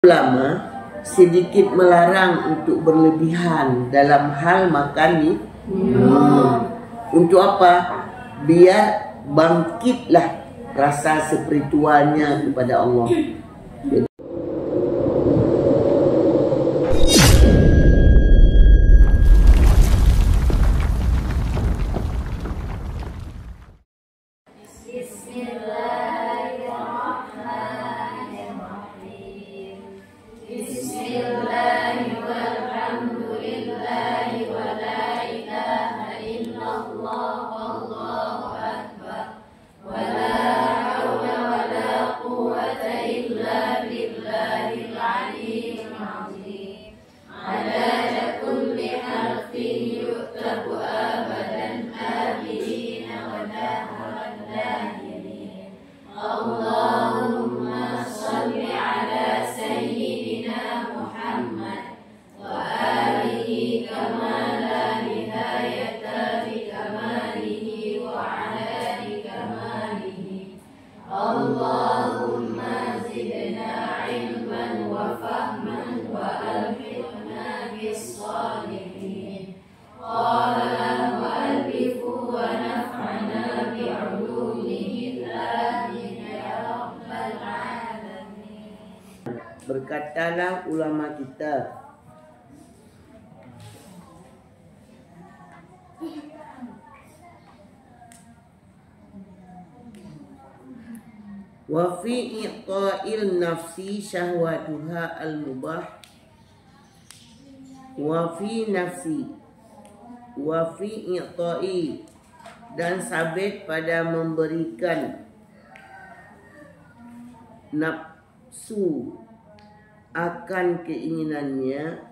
Ulama sedikit melarang untuk berlebihan dalam hal makan ni. Untuk apa? Biar bangkitlah rasa spiritualnya kepada Allah. Berkatalah ulama kita, wa fi i'ta'il nafsi syahwatuha al-mubah wa fi nafsi wa fi i'ta'i, dan sabit pada memberikan nafsu akan keinginannya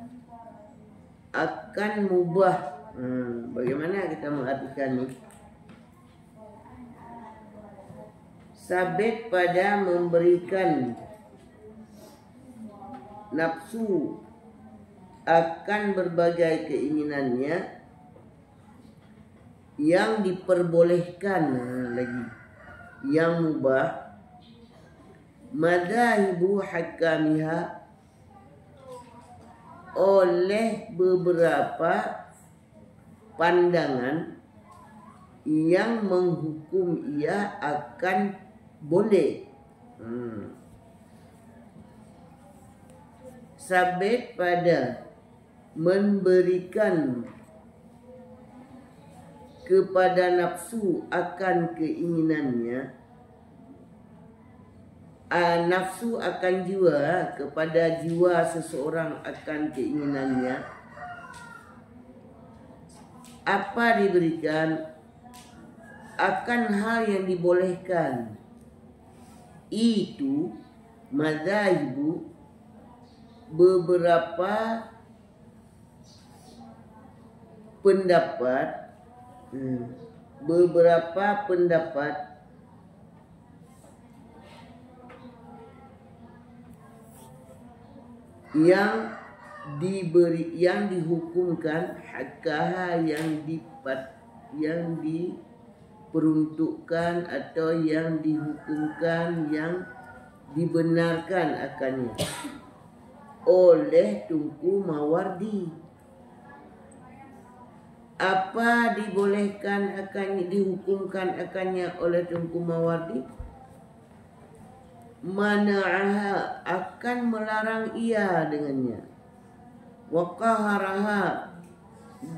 akan mubah. Bagaimana kita mengartikan ni? Sabit pada memberikan nafsu akan berbagai keinginannya yang diperbolehkan, lagi yang mubah, madhahibu hakamiha, oleh beberapa pandangan yang menghukum ia akan boleh. Sabit pada memberikan kepada nafsu akan keinginannya, nafsu akan jiwa, kepada jiwa seseorang akan keinginannya. Apa diberikan? Akan hal yang dibolehkan. Itu madhahibu, beberapa pendapat, yang diberi, yang dihukumkan, hakaha, yang diperuntukkan atau yang dihukumkan, yang dibenarkan akannya oleh Tunku Mawardi. Apa dibolehkan akannya, dihukumkan akannya oleh Tunku Mawardi? Mana'aha, akan melarang ia dengannya, wa qaharaha,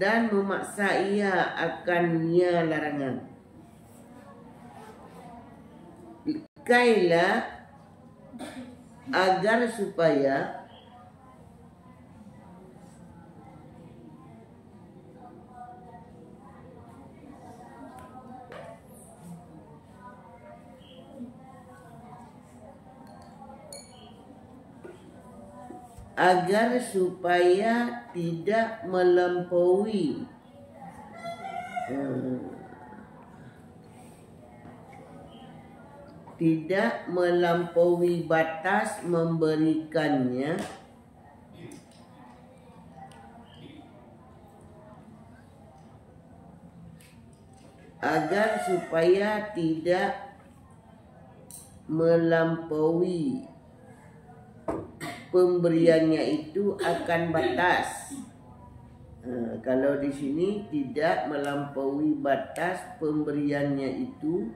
dan memaksa ia akannya larangan, kaila, agar supaya tidak melampaui batas memberikannya, agar supaya tidak melampaui pemberiannya itu akan batas. Kalau di sini tidak melampaui batas pemberiannya itu.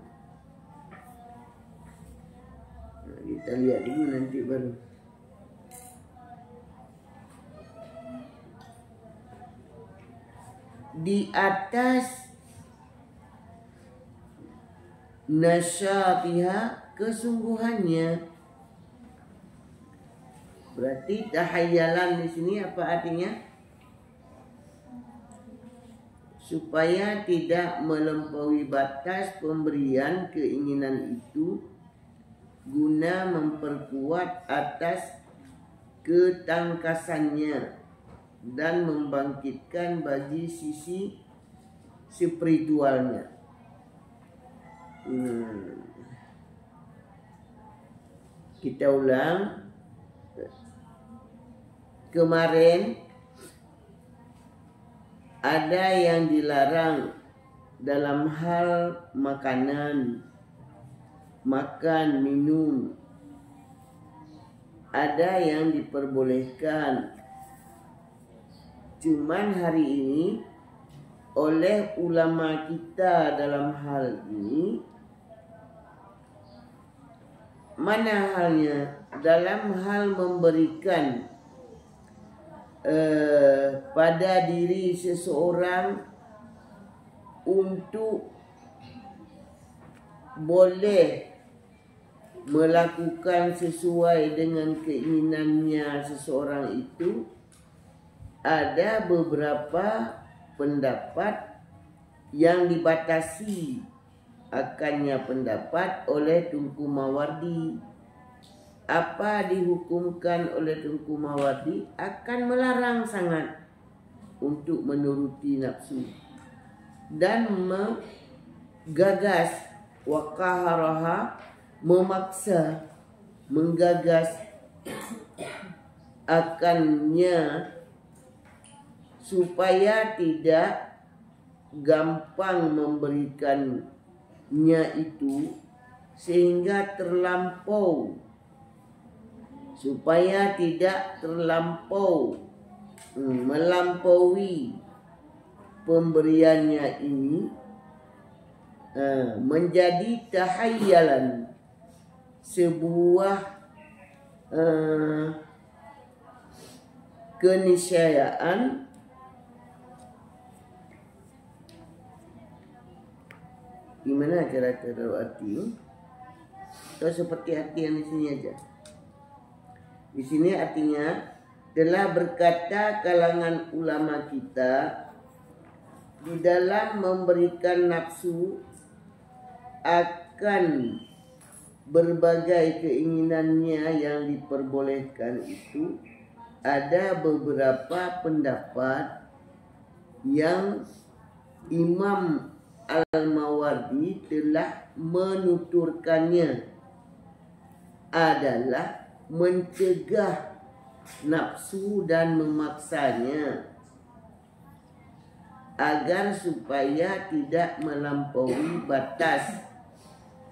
Kita lihat dulu nanti baru. Di atas nasyatiha, kesungguhannya. Berarti tahayyalan di sini apa artinya? Supaya tidak melampaui batas pemberian keinginan itu guna memperkuat atas ketangkasannya dan membangkitkan bagi sisi spiritualnya. Kita ulang. Kemarin ada yang dilarang dalam hal makanan, makan, minum. Ada yang diperbolehkan. Cuman hari ini oleh ulama kita dalam hal ini, mana halnya dalam hal memberikan pada diri seseorang untuk boleh melakukan sesuai dengan keinginannya seseorang itu, ada beberapa pendapat yang dibatasi akannya pendapat oleh Tunku Mawardi. Apa dihukumkan oleh Tunku Mawardi akan melarang sangat untuk menuruti nafsu dan menggagas wakaharaha, memaksa, menggagas akannya supaya tidak gampang memberikannya itu sehingga terlampau, supaya tidak terlampau melampaui pemberiannya ini, menjadi tahayyalan, sebuah keniscayaan gimana cara arti? Atau seperti arti yang di sini aja. Di sini artinya telah berkata kalangan ulama kita di dalam memberikan nafsu akan berbagai keinginannya yang diperbolehkan itu, ada beberapa pendapat yang Imam Al-Mawardi telah menuturkannya adalah mencegah nafsu dan memaksanya agar supaya tidak melampaui batas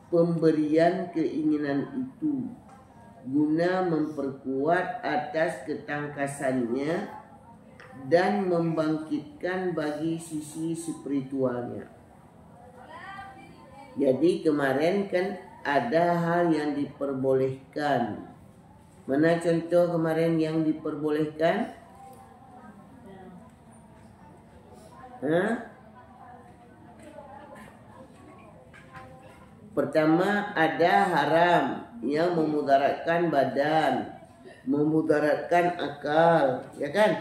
pemberian keinginan itu guna memperkuat atas ketangkasannya dan membangkitkan bagi sisi spiritualnya. Jadi kemarin kan ada hal yang diperbolehkan. Mana contoh kemarin yang diperbolehkan? Pertama ada haram yang memudaratkan badan, memudaratkan akal, ya kan?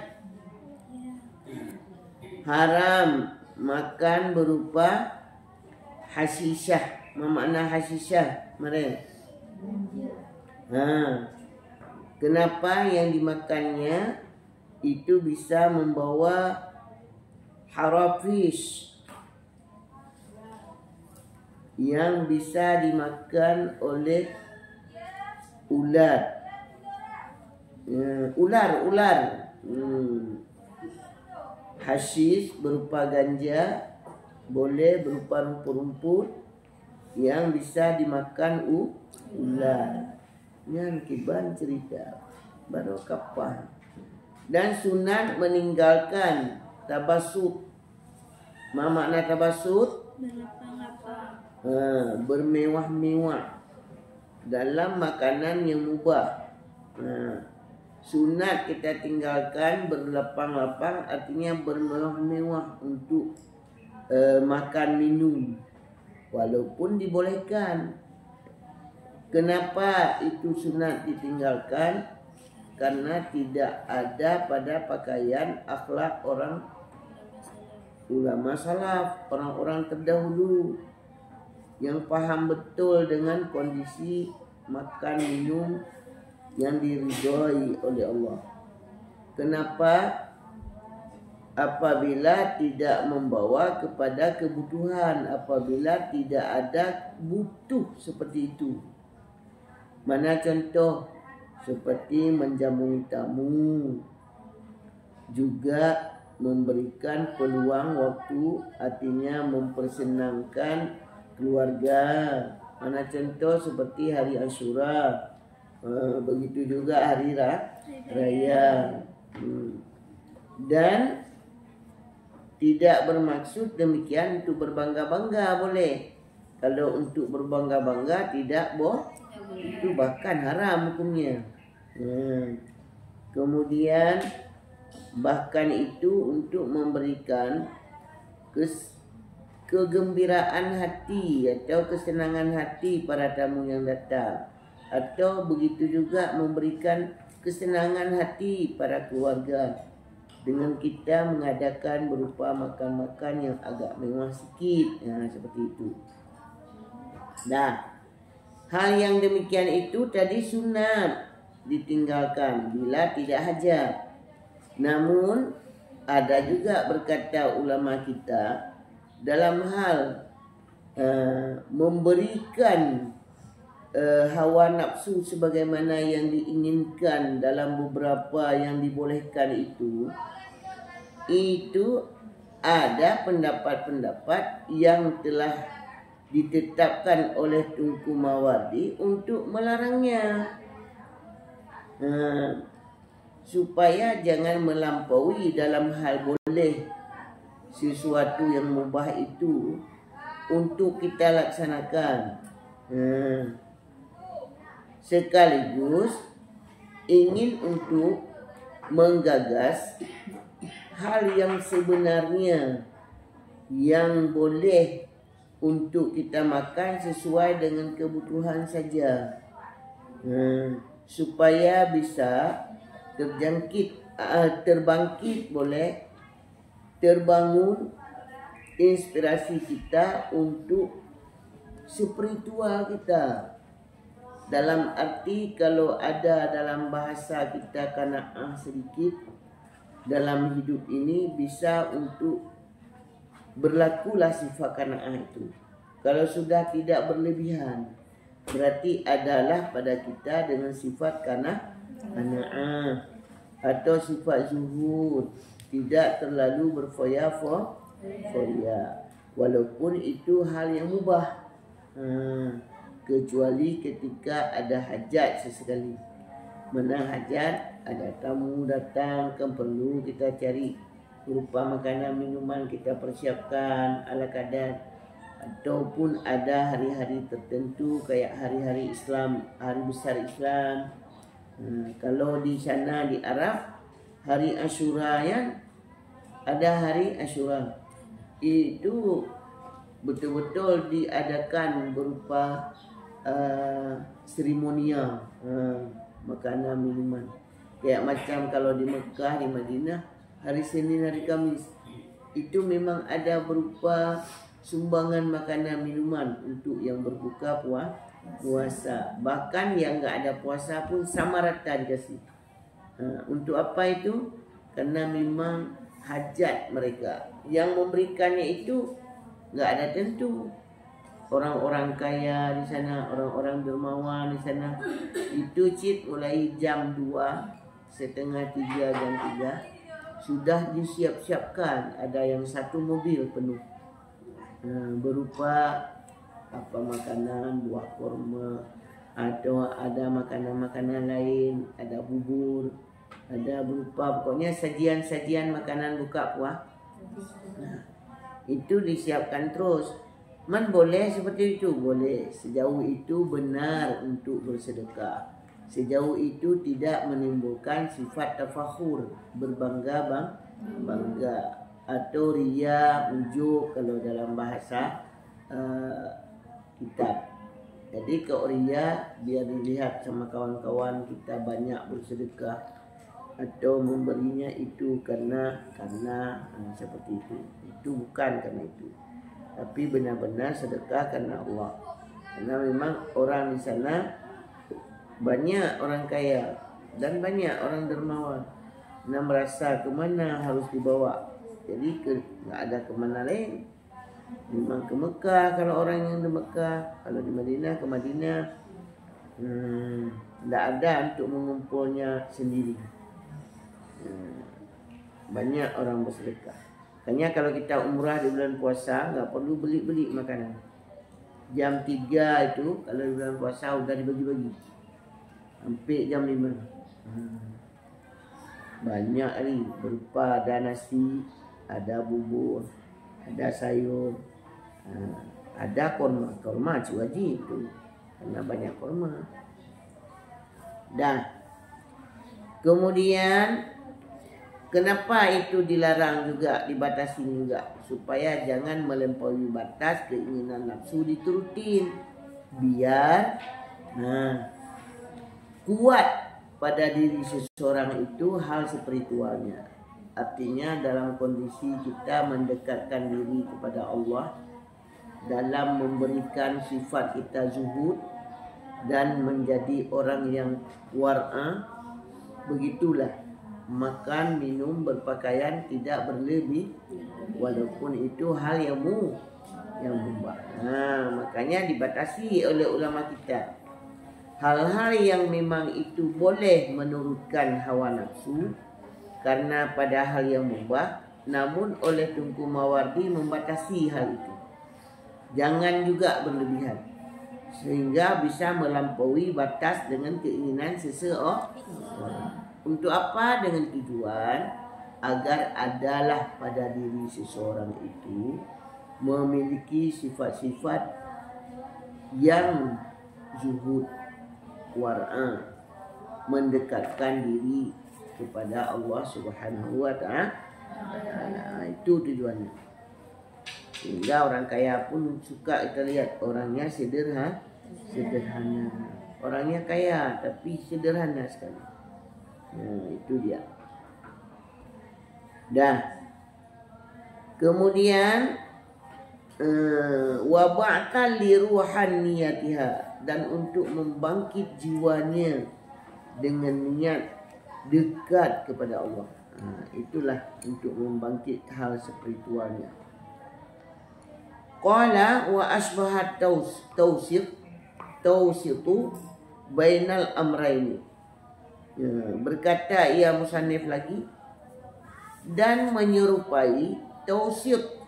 Haram makan berupa hasishah. Makna hasishah kemarin. Kenapa yang dimakannya itu bisa membawa harafis yang bisa dimakan oleh ular. Ular. Hasis berupa ganja, boleh berupa rumput-rumput yang bisa dimakan ular. Yang kiban cerita. baru kafah. Dan sunat meninggalkan tabasud. Ma makna tabasud? Bermewah-mewah dalam makanan yang mubah. Sunat kita tinggalkan berlapang-lapang, artinya bermewah-mewah untuk makan minum, walaupun dibolehkan. Kenapa itu sunat ditinggalkan? Karena tidak ada pada pakaian akhlak orang ulama salaf, orang-orang terdahulu yang paham betul dengan kondisi makan minum yang diridhoi oleh Allah. Kenapa? Apabila tidak membawa kepada kebutuhan, apabila tidak ada butuh seperti itu. Mana contoh? Seperti menjamu tamu, juga memberikan peluang waktu, artinya mempersenangkan keluarga. Mana contoh seperti hari Asyura, begitu juga hari raya. Dan tidak bermaksud demikian untuk berbangga-bangga boleh. Kalau untuk berbangga-bangga tidak itu bahkan haram hukumnya. Kemudian bahkan itu untuk memberikan kegembiraan hati atau kesenangan hati para tamu yang datang, atau begitu juga memberikan kesenangan hati para keluarga dengan kita mengadakan berupa makan-makan yang agak mewah sikit, seperti itu. Nah, hal yang demikian itu tadi sunat ditinggalkan bila tidak hajat. Namun ada juga berkata ulama kita dalam hal memberikan hawa nafsu sebagaimana yang diinginkan dalam beberapa yang dibolehkan itu ada pendapat-pendapat yang telah ditetapkan oleh Tunku Mawardi untuk melarangnya, supaya jangan melampaui dalam hal boleh sesuatu yang mubah itu untuk kita laksanakan, sekaligus ingin untuk menggagas hal yang sebenarnya yang boleh untuk kita makan sesuai dengan kebutuhan saja, supaya bisa terbangkit boleh, terbangun inspirasi kita untuk spiritual kita. Dalam arti kalau ada dalam bahasa kita qanaah sedikit dalam hidup ini, bisa untuk berlakulah sifat qanaah itu. Kalau sudah tidak berlebihan, berarti adalah pada kita dengan sifat qanaah atau sifat zuhud, tidak terlalu berfoya-foya, walaupun itu hal yang mubah, kecuali ketika ada hajat sesekali. Mana hajat, ada tamu datang, kan perlu kita cari berupa makanan minuman, kita persiapkan ala kadar. Ataupun ada hari-hari tertentu kayak hari-hari Islam, hari besar Islam. Kalau di sana di Arab hari Asyura, ya, ada hari Asyura itu betul-betul diadakan berupa seremonial, makanan minuman. Kayak macam kalau di Mekah, di Madinah, hari Senin, hari Kamis itu memang ada berupa sumbangan makanan minuman untuk yang berbuka puasa. Bahkan yang enggak ada puasa pun sama rata dikasih. Untuk apa itu? Karena memang hajat mereka. Yang memberikannya itu enggak ada tentu. Orang-orang kaya di sana, orang-orang dermawan di sana, itu cip mulai jam 2, setengah 3, jam 3 sudah disiap-siapkan. Ada yang 1 mobil penuh, berupa apa makanan, buah kurma, atau ada makanan-makanan lain, ada bubur, ada berupa pokoknya sajian-sajian makanan buka puasa. Nah, itu disiapkan terus. Man boleh seperti itu? Boleh, sejauh itu benar untuk bersedekah. Sejauh itu tidak menimbulkan sifat tafakhur, berbangga bangga, atau riya, ujuk kalau dalam bahasa kitab. Jadi kalau riya biar dilihat sama kawan-kawan kita banyak bersedekah, atau memberinya itu karena seperti itu. Itu bukan karena itu, tapi benar-benar sedekah karena Allah. Karena memang orang di sana banyak orang kaya dan banyak orang dermawan, nah merasa kemana harus dibawa, jadi nggak ada kemana lain. Memang ke Mekah kalau orang yang di Mekah, kalau di Madinah ke Madinah, tidak ada untuk mengumpulnya sendiri. Banyak orang bersedekah. Makanya kalau kita umrah di bulan puasa nggak perlu beli makanan. Jam 3 itu kalau di bulan puasa udah dibagi-bagi sampai jam 5. Banyak ni berupa ada nasi, ada bubur, ada sayur, ada korma wajib tu karena banyak korma. Dan kemudian kenapa itu dilarang juga, dibatasi juga, supaya jangan melampaui batas keinginan nafsu diturutin, biar kuat pada diri seseorang itu hal spiritualnya. Artinya dalam kondisi kita mendekatkan diri kepada Allah, dalam memberikan sifat kita zuhud dan menjadi orang yang war'a, begitulah makan, minum, berpakaian tidak berlebih, walaupun itu hal yang mubah. Makanya dibatasi oleh ulama kita. Hal-hal yang memang itu boleh menurutkan hawa nafsu karena pada hal yang mubah, namun oleh Tunku Mawardi membatasi hal itu. Jangan juga berlebihan sehingga bisa melampaui batas dengan keinginan seseorang. Untuk apa? Dengan tujuan agar adalah pada diri seseorang itu memiliki sifat-sifat yang zuhud, war'a, mendekatkan diri kepada Allah Subhanahu wa ta'ala. Itu tujuannya. Sehingga orang kaya pun suka kita lihat orangnya sederhana. Orangnya kaya tapi sederhana sekali. Itu dia. Dan kemudian wa ba'ta li ruhaniyatiha, dan untuk membangkit jiwanya dengan niat dekat kepada Allah. Itulah untuk membangkit hal spiritualnya. Qala wa asbahat tawsitu bainal amraini. Berkata ia musannif lagi, dan menyerupai tawsit,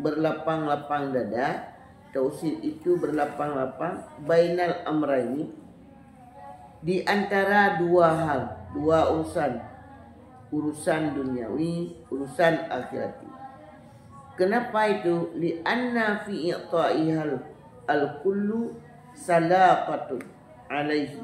berlapang-lapang dada. Tawsit itu berlapang-lapang, bainal amraini, di antara dua hal, dua urusan duniawi, urusan akhirati. Kenapa itu? Li'anna fi i'ta'ihal al-kullu salaqatun alaihi.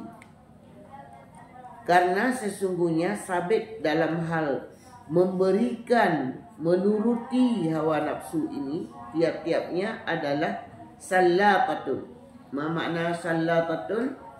Karena sesungguhnya sabit dalam hal memberikan, menuruti hawa nafsu ini, tiap-tiapnya adalah salaqatun. Ma makna salaqatun?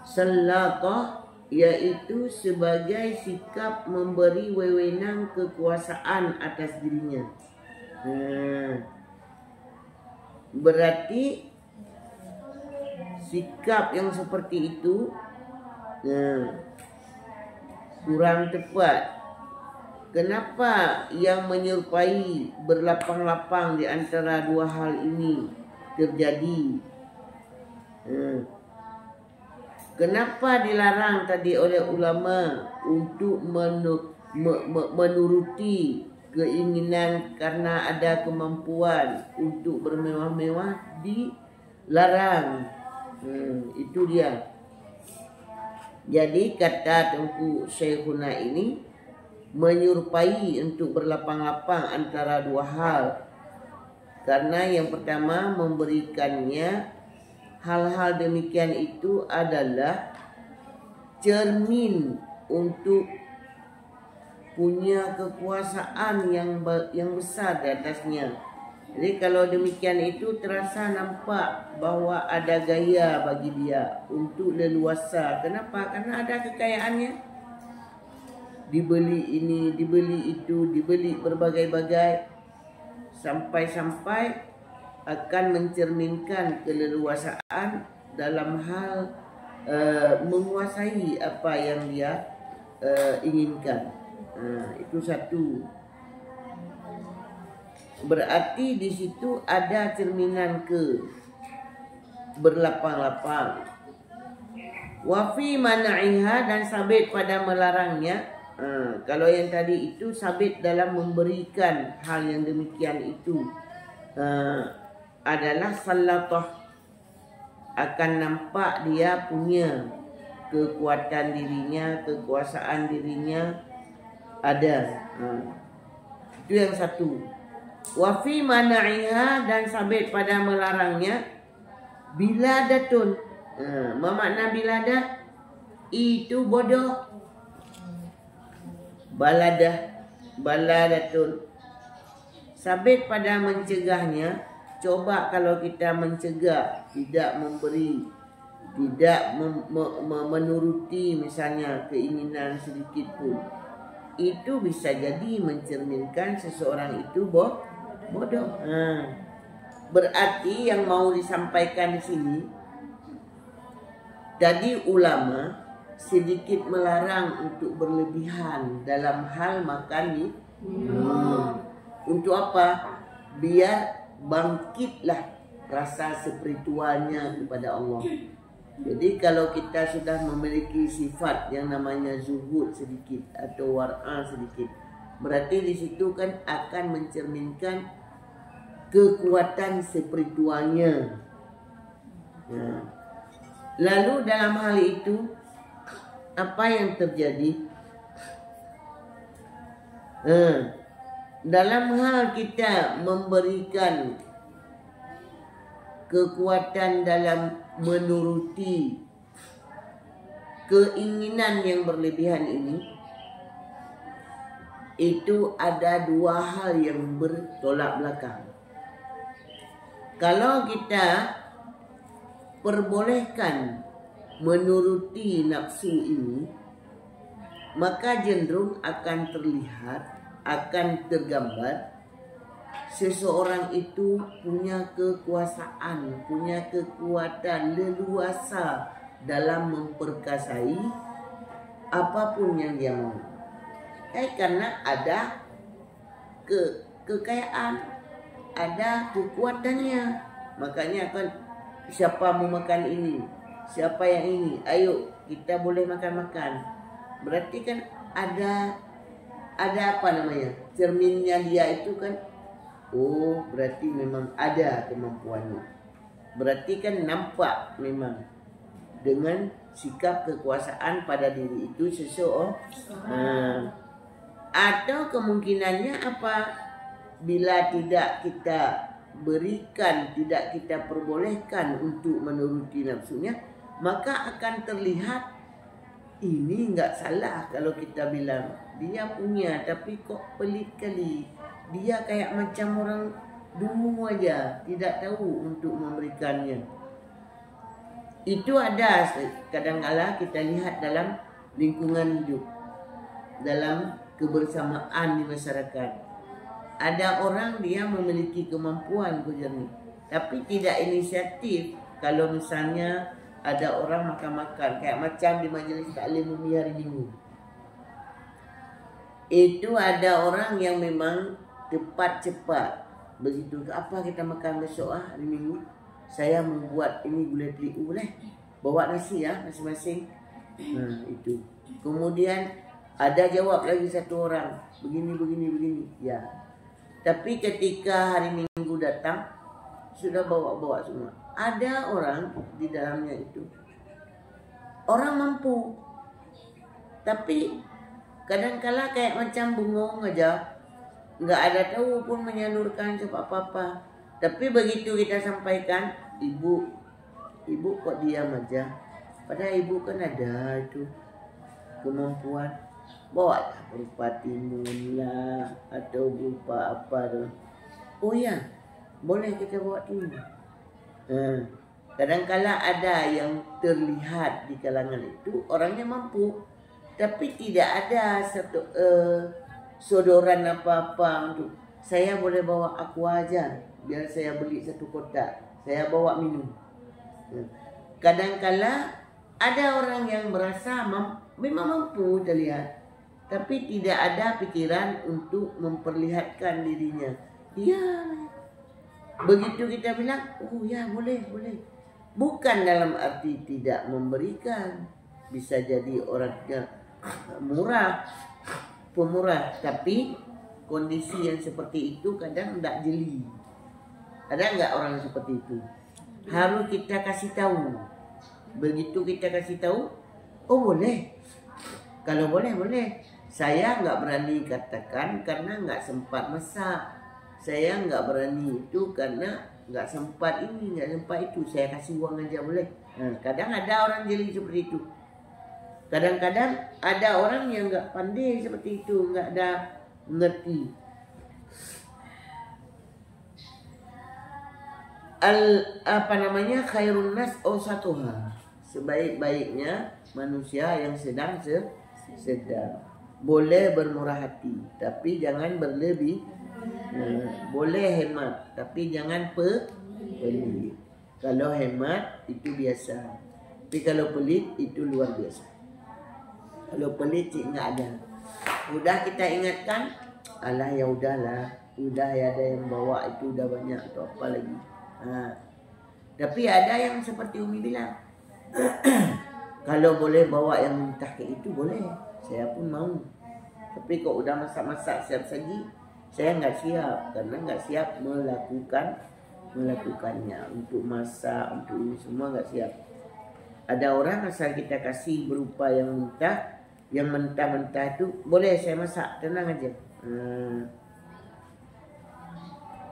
Salaqah yaitu sebagai sikap memberi wewenang kekuasaan atas dirinya. Berarti sikap yang seperti itu kurang tepat. Kenapa yang menyerupai berlapang-lapang di antara dua hal ini terjadi? Kenapa dilarang tadi oleh ulama untuk menuruti keinginan karena ada kemampuan untuk bermewah-mewah, dilarang. Itu dia. Jadi kata Tengku Syekhuna ini menyerupai untuk berlapang-lapang antara dua hal. Karena yang pertama memberikannya hal-hal demikian itu adalah cermin untuk punya kekuasaan yang besar di atasnya. Jadi kalau demikian itu terasa nampak bahwa ada gaya bagi dia untuk leluasa. Kenapa? Karena ada kekayaannya. Dibeli ini, dibeli itu, dibeli berbagai-bagai. Sampai-sampai akan mencerminkan keleluasaan dalam hal menguasai apa yang dia inginkan. Itu satu. Berarti di situ ada cerminan ke berlapang-lapang. Wafi mana'iha, dan sabit pada melarangnya. Kalau yang tadi itu sabit dalam memberikan hal yang demikian itu adalah salatoh, akan nampak dia punya kekuatan dirinya, kekuasaan dirinya ada. Itu yang satu. Wafi mana'iha, dan sabit pada melarangnya biladatun. Makna biladah itu bodoh. Baladatun. Sabit pada mencegahnya. Coba kalau kita mencegah, tidak memberi, tidak menuruti misalnya keinginan sedikit pun, itu bisa jadi mencerminkan seseorang itu bodoh. Berarti yang mau disampaikan di sini, tadi ulama sedikit melarang untuk berlebihan dalam hal makan. Untuk apa? Biar bangkitlah rasa spiritualnya kepada Allah. Jadi kalau kita sudah memiliki sifat yang namanya zuhud sedikit atau war'a sedikit, berarti di situ kan akan mencerminkan kekuatan spiritualnya. Lalu dalam hal itu apa yang terjadi? Dalam hal kita memberikan kekuatan dalam menuruti keinginan yang berlebihan ini, itu ada dua hal yang bertolak belakang. Kalau kita perbolehkan menuruti nafsu ini, maka cenderung akan terlihat, akan tergambar seseorang itu punya kekuasaan, punya kekuatan leluasa dalam memperkasai apapun yang dia mau. Karena ada kekayaan, ada kekuatannya. Makanya kan siapa mau makan ini, siapa yang ini, ayo kita boleh makan-makan. Berarti kan ada apa namanya, cerminnya dia itu kan, oh berarti memang ada kemampuannya. Berarti kan nampak memang dengan sikap kekuasaan pada diri itu seseorang. Atau kemungkinannya apa? Bila tidak kita berikan, tidak kita perbolehkan untuk menuruti nafsunya, maka akan terlihat ini enggak salah kalau kita bilang dia punya, tapi kok pelit kali. Dia kayak macam orang dungu aja, tidak tahu untuk memberikannya. Itu ada kadang-kala kita lihat dalam lingkungan hidup, dalam kebersamaan di masyarakat. Ada orang dia memiliki kemampuan jernih, tapi tidak inisiatif. Kalau misalnya ada orang makan-makan, kayak macam di majelis taklim Umi hari Minggu, itu ada orang yang memang cepat. Begitu, apa kita makan besok hari Minggu? saya membuat ini gulai teliu, boleh? Bawa nasi ya masing-masing. Nah itu. Kemudian ada jawab lagi satu orang, begini. Ya. Tapi ketika hari Minggu datang, sudah bawa semua. Ada orang di dalamnya itu, orang mampu, tapi kadangkala kayak macam bengong aja, nggak ada tahu pun menyalurkan apa-apa. Tapi begitu kita sampaikan, ibu kok diam aja. Padahal ibu kan ada itu kemampuan, bawa berupa timun lah atau berupa apa tuh. Oh ya, boleh kita bawa timun. Kadangkala ada yang terlihat di kalangan itu orangnya mampu, tapi tidak ada satu sodoran apa-apa untuk saya boleh bawa aqua aja, biar saya beli 1 kotak, saya bawa minum. Kadangkala ada orang yang merasa memang mampu terlihat, tapi tidak ada pikiran untuk memperlihatkan dirinya. Dia begitu kita bilang, oh ya boleh. Bukan dalam arti tidak memberikan, bisa jadi orangnya pemurah, tapi kondisi yang seperti itu kadang tidak jeli. Ada enggak orang seperti itu? Harus kita kasih tahu. Begitu kita kasih tahu, oh boleh. Kalau boleh. Saya enggak berani katakan karena enggak sempat masak. Saya enggak berani itu karena enggak sempat ini, enggak sempat itu. Saya kasih uang aja boleh. Kadang ada orang jeli seperti itu. Kadang-kadang ada orang yang enggak pandai seperti itu, enggak ada ngerti. Khairun nas awsatuha. Sebaik-baiknya manusia yang sedang. Boleh bermurah hati, tapi jangan berlebih. Boleh hemat, tapi jangan pelit. Kalau hemat itu biasa, tapi kalau pelit itu luar biasa. Kalau pelit sih nggak ada. Udah kita ingatkan, alah ya udahlah, udah ya ada yang bawa itu udah banyak atau apa lagi. Tapi ada yang seperti Umi bilang, kalau boleh bawa yang mentah kayak itu boleh, saya pun mau. Tapi kok udah masak-masak siap saji, saya nggak siap, karena nggak siap melakukannya untuk masak, untuk ini semua nggak siap. Ada orang asal kita kasih berupa yang mentah itu boleh saya masak, tenang aja.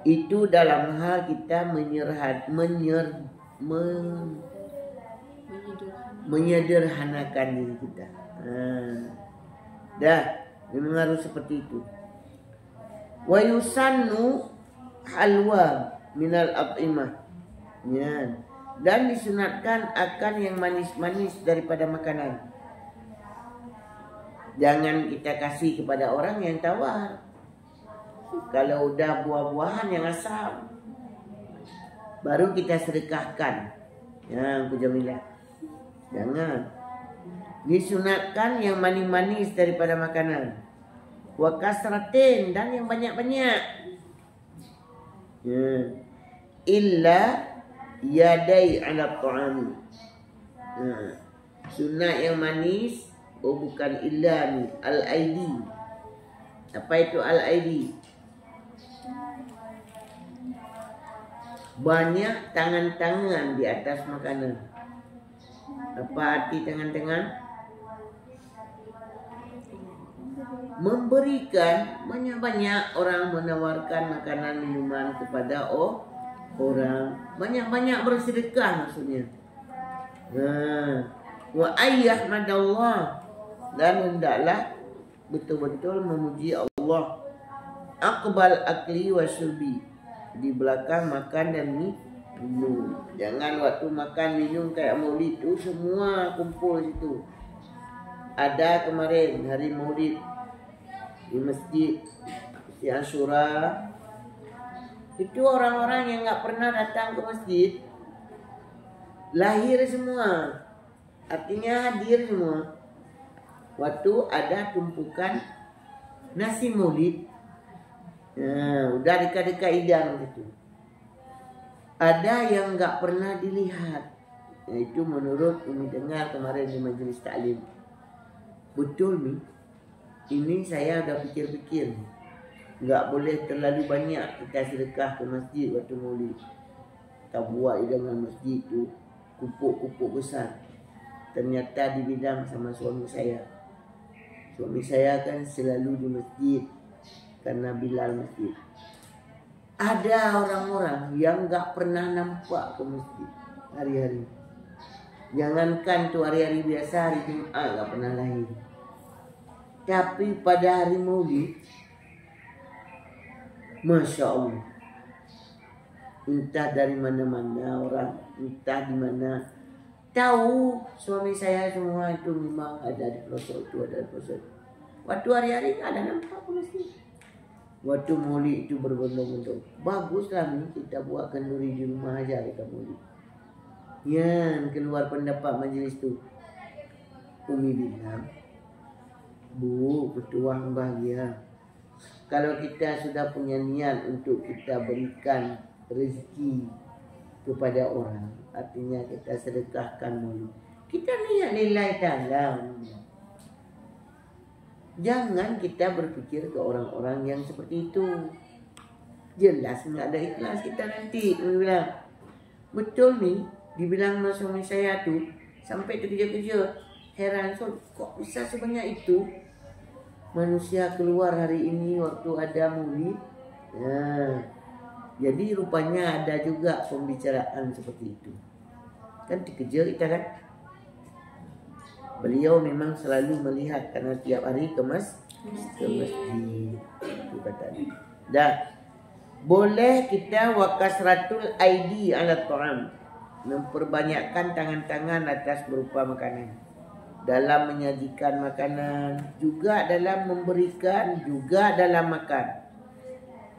Itu dalam hal kita menyederhanakan diri kita. Memang harus seperti itu. Wa yusannu halwa minal at'imah. Ya. Dan disunatkan akan yang manis-manis daripada makanan. Jangan kita kasih kepada orang yang tawar. Kalau udah buah-buahan yang asam, baru kita sedekahkan. Ya, Bu Jamilah. Jangan. Disunatkan yang manis-manis daripada makanan. Wa kasratin, dan yang banyak-banyak. Ya. Illa yadai ala ta'ami. Sunat yang manis, bukan illa ni, al-aidi. Apa itu al-aidi? Banyak tangan-tangan di atas makanan. Apa arti tangan-tangan? Memberikan banyak-banyak orang menawarkan makanan minuman kepada orang. Banyak-banyak bersedekah maksudnya. Wa ayyahmadallah, dan hendaklah betul-betul memuji Allah. Aqbal akli wa syurbi, di belakang makan dan minum. Jangan waktu makan minum kayak maulid itu semua kumpul situ. Ada kemarin hari maulid di masjid di Asyura, itu orang-orang yang nggak pernah datang ke masjid lahir semua, artinya hadir semua. Waktu ada tumpukan nasi maulid, udah dekat-dekat hidang gitu. Ada yang nggak pernah dilihat. Itu menurut Umi dengar kemarin di majelis taklim. Betul nih. Ini saya udah pikir-pikir. Nggak boleh terlalu banyak kita sedekah ke masjid waktu Maulid. Kita buat dengan masjid itu kupuk-kupuk besar. Ternyata dibidang sama suami saya. Suami saya kan selalu di masjid karena Bilal masjid. Ada orang-orang yang nggak pernah nampak ke masjid hari-hari. Jangankan tuh hari-hari biasa, hari Jumat nggak pernah lahir. Tapi pada hari Maulid, Masya Allah, entah dari mana-mana orang, entah di mana, tahu suami saya semua itu memang ada di pelosok itu, ada di pelosok. Waktu hari-hari ada nampak ke masjid. Waktu Maulid itu berbondong-bondong. Baguslah nih kita buat kenduri di rumah aja kita Maulid. Yang keluar pendapat majelis tu, Umi bilang, Bu, ketua bahagia. Kalau kita sudah punya niat untuk kita berikan rezeki kepada orang, artinya kita sedekahkan Maulid. Kita niat nilai ta'ala. Jangan kita berpikir ke orang-orang yang seperti itu. Jelas nggak ada ikhlas kita nanti. Dia bilang, betul nih. Dibilang sama suami saya tuh, sampai terkejut-kejut. Heran, so, kok bisa sebanyak itu manusia keluar hari ini waktu ada Maulid. Nah, jadi rupanya ada juga pembicaraan seperti itu. Kan terkejut kita kan. Beliau memang selalu melihat karena tiap hari ke masjid. Itu katanya. Dah. Boleh kita wakasratul aidi ala ta'am. Memperbanyakkan tangan-tangan atas berupa makanan. Dalam menyajikan makanan, juga dalam memberikan, juga dalam makan.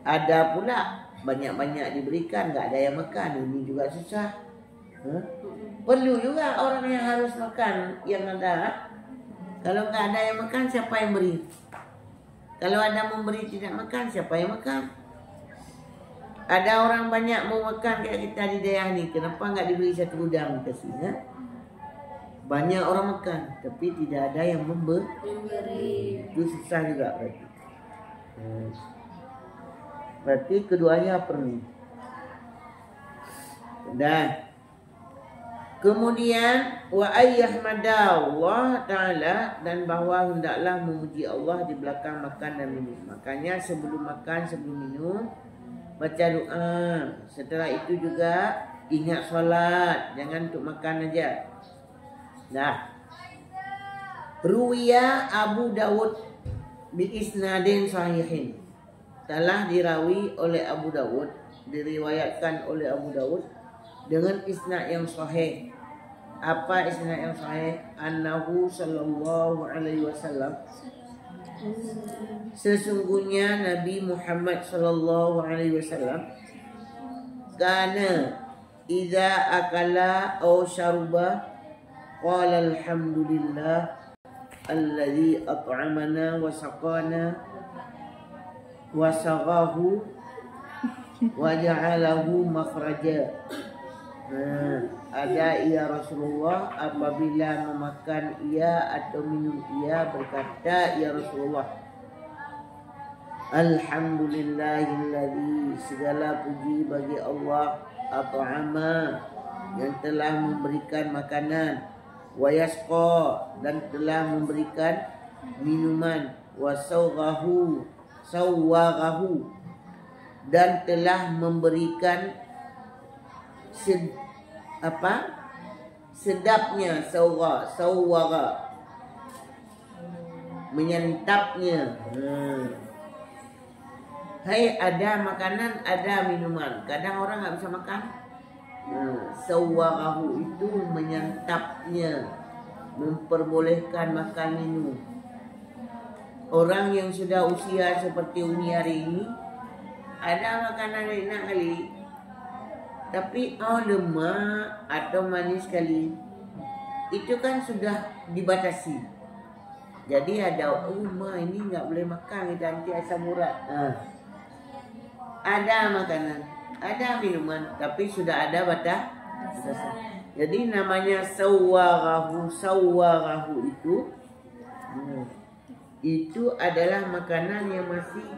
Ada pula banyak-banyak diberikan, enggak ada yang makan. Ini juga susah. Perlu juga orang yang harus makan yang ada. Kalau nggak ada yang makan, siapa yang beri? Kalau ada memberi tidak makan, siapa yang makan? Ada orang banyak mau makan kayak kita di daerah ni, kenapa nggak diberi satu udang kasihnya? Banyak orang makan, tapi tidak ada yang memberi. Itu susah juga berarti. Berarti keduanya perlu. Dan kemudian wa ayyahmada Allah Ta'ala, dan bahawa hendaklah memuji Allah di belakang makan dan minum. Makanya sebelum makan, sebelum minum baca doa. Setelah itu juga ingat solat, jangan untuk makan aja. Nah, Ruwiya Abu Dawud bi isnadin sahihin. Telah dirawi oleh Abu Dawud, diriwayatkan oleh Abu Dawud dengan isnad yang sahih. Apa isnad yang sahih? Annahu sallallahu alaihi wasallam, sesungguhnya Nabi Muhammad sallallahu alaihi wasallam, kana idza akala aw sharuba qala alhamdulillah alladzi at'amana wa saqana wa saghahu wa ja'alahu makhraja. Ada ia Rasulullah apabila memakan ia atau minum ia berkata, ya Rasulullah, alhamdulillahilladzi, segala puji bagi Allah, at'ama, yang telah memberikan makanan, wa yasqa, dan telah memberikan minuman, wa sawghahu, dan telah memberikan sedapnya, sawgha, menyantapnya. Hai, ada makanan, ada minuman. Kadang orang nggak bisa makan. Sawghahu itu menyantapnya, memperbolehkan makan minum. Orang yang sudah usia seperti Umi hari ini, ada makanan enak kali, tapi lemak atau manis sekali, itu kan sudah dibatasi. Jadi ada, ini nggak boleh makan, kita nanti asam urat. Ada makanan, Ada minuman, tapi sudah ada batas. Jadi namanya sawwarahu itu adalah makanan yang masih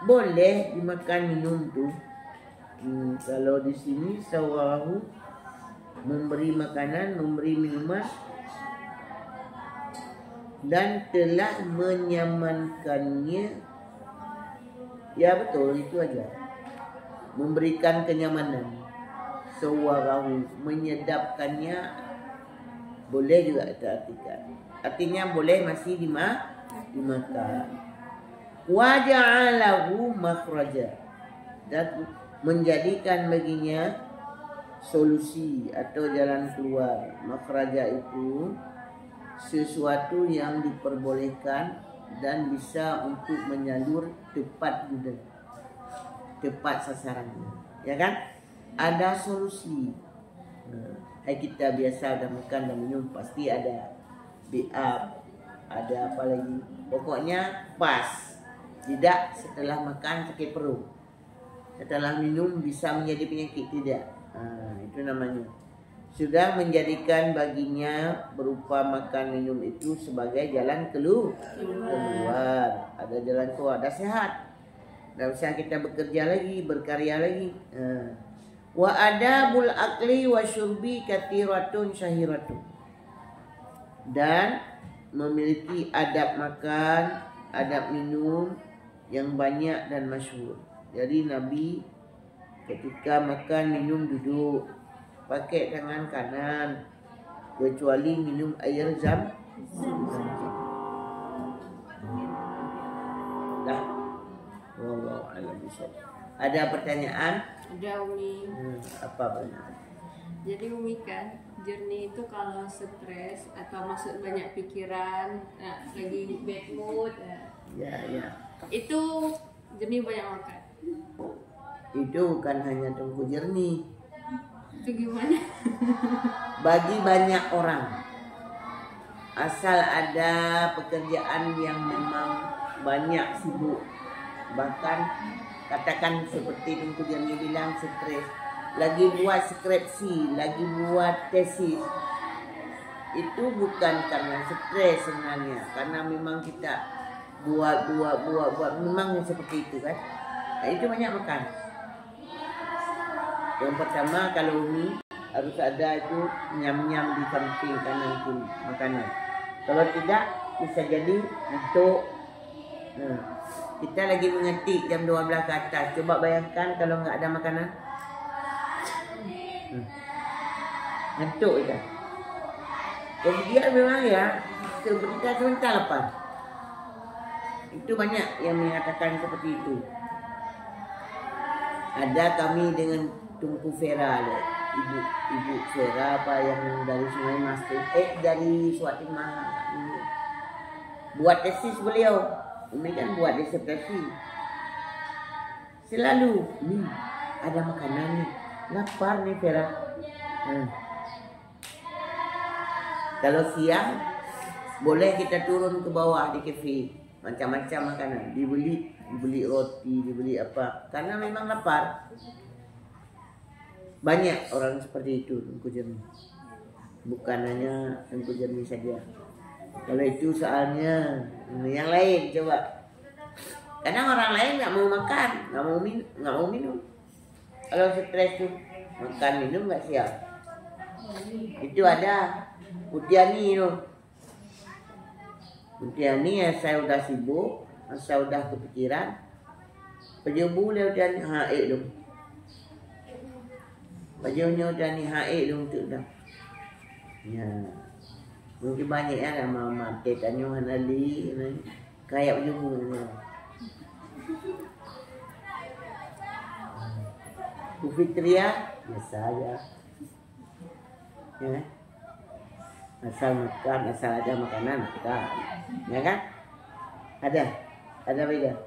boleh dimakan minum tuh. Kalau di sini sawwarahu memberi makanan, memberi minuman dan telah menyamankannya. Ya betul, itu aja. Memberikan kenyamanan. Sawwarahu, menyedapkannya, boleh juga kita artikan. Artinya boleh masih dimakan. Wa ja'alahu makhraja, dan menjadikan baginya solusi atau jalan keluar. Makhraja itu sesuatu yang diperbolehkan dan bisa untuk menyalur tepat juga, tepat sasarannya, ya kan? Ada solusi. Kita biasa dah makan dan minum pasti ada BAB, ada apa lagi? Pokoknya pas. Tidak setelah makan sakit perut, setelah minum bisa menjadi penyakit, tidak. Itu namanya sudah menjadikan baginya berupa makan minum itu sebagai jalan keluar. Ada jalan keluar, ada sehat. Tidak usah kita bekerja lagi, berkarya lagi. Wa adabul akli wa syurbi kathiratun syahiratun, dan memiliki adab makan, adab minum yang banyak dan masyhur. Jadi Nabi ketika makan minum duduk pakai tangan kanan, kecuali minum air zam-zam. Dah. Wallahu a'lam bishawab. Ada pertanyaan? Ada Umi. Apa pertanyaan? Jadi Umi kan jernih itu kalau stres atau maksud banyak pikiran, lagi bad mood, Ya. itu jernih banyak makan. Itu bukan hanya Tengku Jernih. Itu gimana? Bagi banyak orang, asal ada pekerjaan yang memang banyak sibuk, bahkan katakan seperti Tengku Jernih bilang stres, lagi buat skripsi, lagi buat tesis, itu bukan karena stres sebenarnya, karena memang kita buat memang seperti itu kan. Itu banyak makan. Yang pertama, kalau Umi harus ada itu nyam-nyam di samping kanan kiri makanan. Kalau tidak bisa jadi untuk kita lagi mengetik jam 12 ke atas. Coba bayangkan kalau nggak ada makanan. Ngantuk kita. Jadi dia memang ya sebentar lapar. Itu banyak yang mengatakan seperti itu. Ada kami dengan Tunku Vera, Ibu Vera apa yang dari Sungai Mas, dari Suat Timah, buat tesis beliau. Ini kan buat disertasi. Selalu ada makanan nih, lapar nih Vera. Kalau siang boleh kita turun ke bawah di kafe, macam-macam makanan dibeli roti, dibeli apa, karena memang lapar. Banyak orang seperti itu Tengku Jernih, bukan hanya Tengku Jernih saja. Kalau itu soalnya yang lain coba. Kadang orang lain nggak mau makan, nggak mau minum. Kalau stres tuh makan minum nggak siap. Itu ada Mutiani itu. Mutiani ya, saya udah sibuk, saya udah kepikiran. Pejubu dia udah haik dong. Bajunya udah haik dong tu dah. Ya. Mungkin banyak ya nama Tetanyo Hanali kayak pejubu. Bu Fitria biasa aja. Ya. Asal makan, asal ada makanan makan. Ya kan? Ada beda.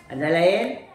Ada lain?